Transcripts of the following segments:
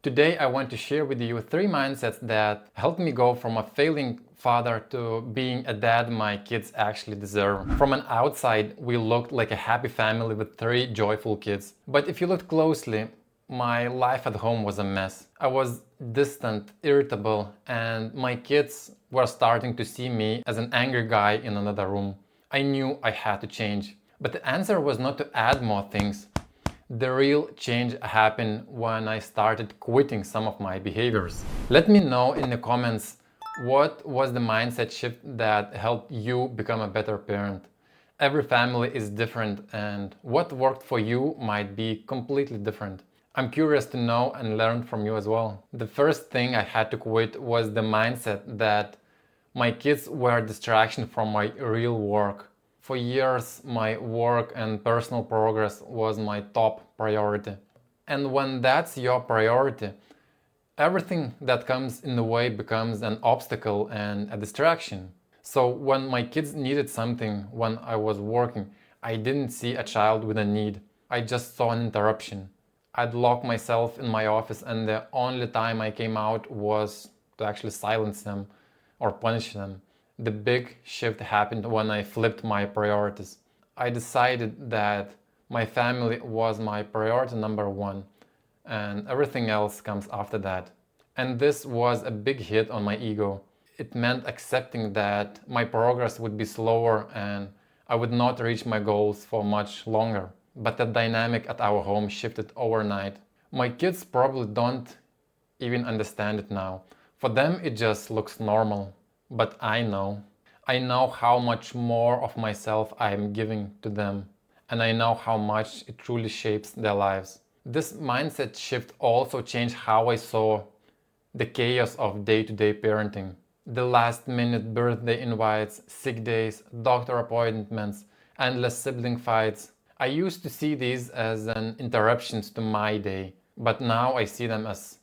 Today I want to share with you 3 mindsets that helped me go from a failing father to being a dad my kids actually deserve. From an outside, we looked like a happy family with 3 joyful kids. But if you looked closely, my life at home was a mess. I was distant, irritable, and my kids were starting to see me as an angry guy in another room. I knew I had to change. But the answer was not to add more things. The real change happened when I started quitting some of my behaviors. Let me know in the comments what was the mindset shift that helped you become a better parent. Every family is different, and what worked for you might be completely different. I'm curious to know and learn from you as well. The first thing I had to quit was the mindset that my kids were a distraction from my real work. For years, my work and personal progress was my top priority. And when that's your priority, everything that comes in the way becomes an obstacle and a distraction. So when my kids needed something when I was working, I didn't see a child with a need. I just saw an interruption. I'd lock myself in my office, and the only time I came out was to actually silence them or punish them. The big shift happened when I flipped my priorities. I decided that my family was my priority number one, and everything else comes after that. And this was a big hit on my ego. It meant accepting that my progress would be slower and I would not reach my goals for much longer. But the dynamic at our home shifted overnight. My kids probably don't even understand it now. For them, it just looks normal. But I know. I know how much more of myself I am giving to them. And I know how much it truly shapes their lives. This mindset shift also changed how I saw the chaos of day-to-day parenting. The last-minute birthday invites, sick days, doctor appointments, endless sibling fights. I used to see these as an interruptions to my day, but now I see them as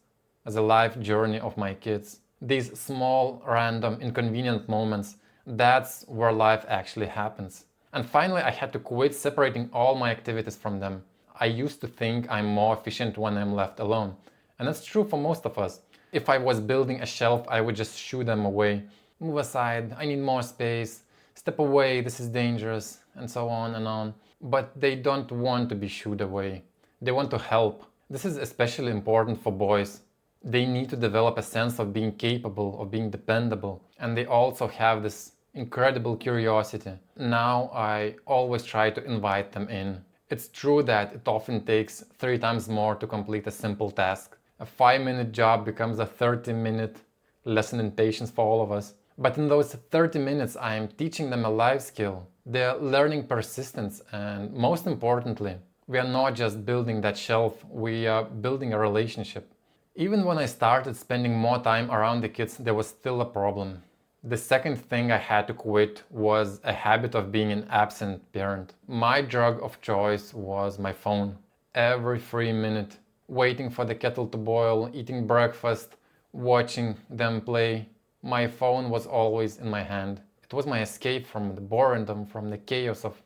a life journey of my kids. These small, random, inconvenient moments, that's where life actually happens. And finally, I had to quit separating all my activities from them. I used to think I'm more efficient when I'm left alone. And that's true for most of us. If I was building a shelf, I would just shoo them away. Move aside, I need more space. Step away, this is dangerous, and so on and on. But they don't want to be shooed away. They want to help. This is especially important for boys. They need to develop a sense of being capable, of being dependable. And they also have this incredible curiosity. Now I always try to invite them in. It's true that it often takes 3 times more to complete a simple task. A 5-minute job becomes a 30-minute lesson in patience for all of us. But in those 30 minutes, I am teaching them a life skill. They're learning persistence, and most importantly, we are not just building that shelf, we are building a relationship. Even when I started spending more time around the kids, there was still a problem. The second thing I had to quit was a habit of being an absent parent. My drug of choice was my phone. Every 3 minutes, waiting for the kettle to boil, eating breakfast, watching them play, my phone was always in my hand. It was my escape from the boredom, from the chaos of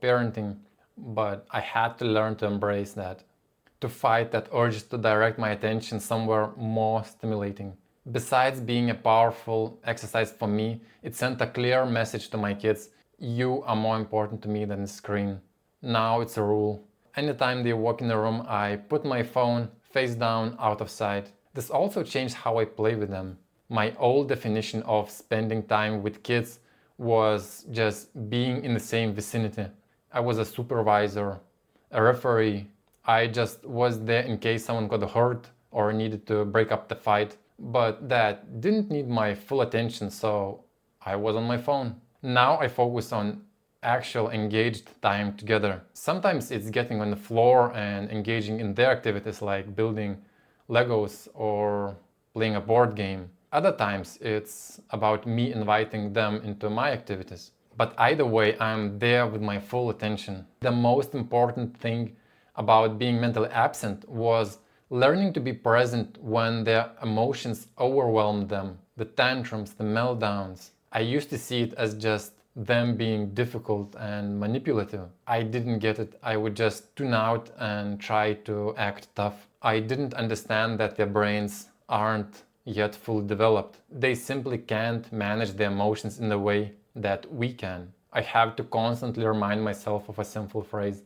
parenting. But I had to learn to embrace that, to fight that urge to direct my attention somewhere more stimulating. Besides being a powerful exercise for me, it sent a clear message to my kids: you are more important to me than the screen. Now it's a rule. Anytime they walk in the room, I put my phone face down, out of sight. This also changed how I play with them. My old definition of spending time with kids was just being in the same vicinity. I was a supervisor, a referee. I just was there in case someone got hurt or needed to break up the fight. But that didn't need my full attention, so I was on my phone. Now I focus on actual engaged time together. Sometimes it's getting on the floor and engaging in their activities like building Legos or playing a board game. Other times it's about me inviting them into my activities. But either way, I'm there with my full attention. The most important thing about being mentally absent was learning to be present when their emotions overwhelmed them. The tantrums, the meltdowns. I used to see it as just them being difficult and manipulative. I didn't get it. I would just tune out and try to act tough. I didn't understand that their brains aren't yet fully developed. They simply can't manage their emotions in the way that we can. I have to constantly remind myself of a simple phrase.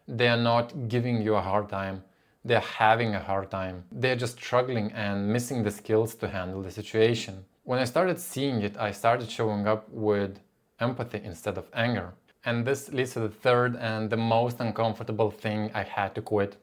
They are not giving you a hard time. They're having a hard time. They're just struggling and missing the skills to handle the situation. When I started seeing it, I started showing up with empathy instead of anger. And this leads to the third and the most uncomfortable thing I had to quit.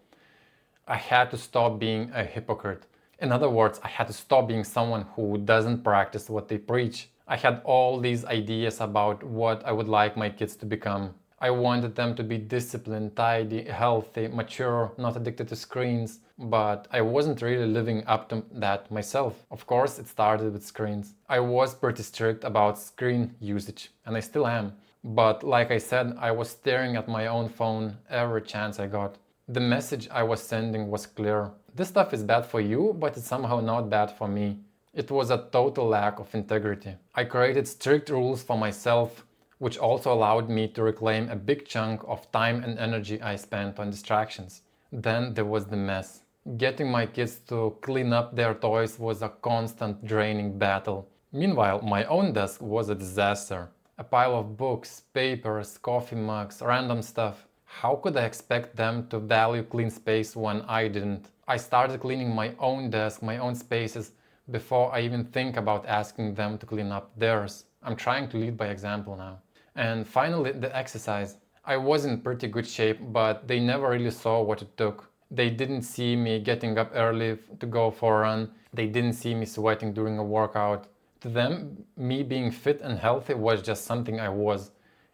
I had to stop being a hypocrite. In other words, I had to stop being someone who doesn't practice what they preach. I had all these ideas about what I would like my kids to become. I wanted them to be disciplined, tidy, healthy, mature, not addicted to screens, but I wasn't really living up to that myself. Of course, it started with screens. I was pretty strict about screen usage, and I still am. But like I said, I was staring at my own phone every chance I got. The message I was sending was clear. This stuff is bad for you, but it's somehow not bad for me. It was a total lack of integrity. I created strict rules for myself, which also allowed me to reclaim a big chunk of time and energy I spent on distractions. Then there was the mess. Getting my kids to clean up their toys was a constant draining battle. Meanwhile, my own desk was a disaster. A pile of books, papers, coffee mugs, random stuff. How could I expect them to value clean space when I didn't? I started cleaning my own desk, my own spaces, before I even think about asking them to clean up theirs. I'm trying to lead by example now. And finally, the exercise. I was in pretty good shape, but they never really saw what it took. They didn't see me getting up early to go for a run. They didn't see me sweating during a workout. To them, me being fit and healthy was just something I was.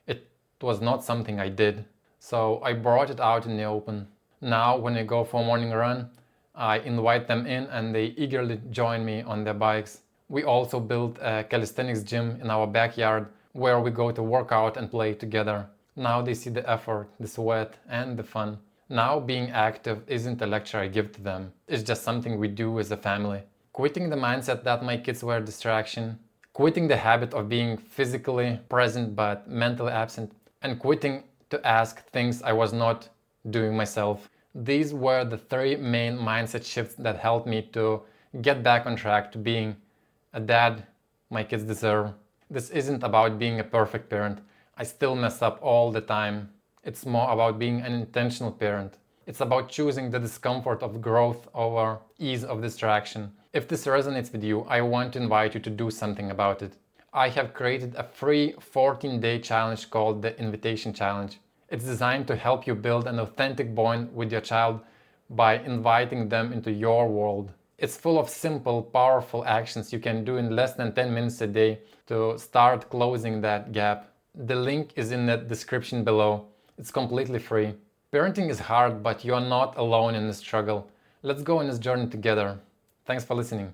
It was not something I did. So I brought it out in the open. Now, when I go for a morning run, I invite them in and they eagerly join me on their bikes. We also built a calisthenics gym in our backyard where we go to work out and play together. Now they see the effort, the sweat, and the fun. Now being active isn't a lecture I give to them. It's just something we do as a family. Quitting the mindset that my kids were a distraction, quitting the habit of being physically present but mentally absent, and quitting to ask things I was not doing myself. These were the three main mindset shifts that helped me to get back on track to being a dad my kids deserve. This isn't about being a perfect parent. I still mess up all the time. It's more about being an intentional parent. It's about choosing the discomfort of growth over ease of distraction. If this resonates with you, I want to invite you to do something about it. I have created a free 14-day challenge called the Invitation Challenge. It's designed to help you build an authentic bond with your child by inviting them into your world. It's full of simple, powerful actions you can do in less than 10 minutes a day to start closing that gap. The link is in the description below. It's completely free. Parenting is hard, but you're not alone in the struggle. Let's go on this journey together. Thanks for listening.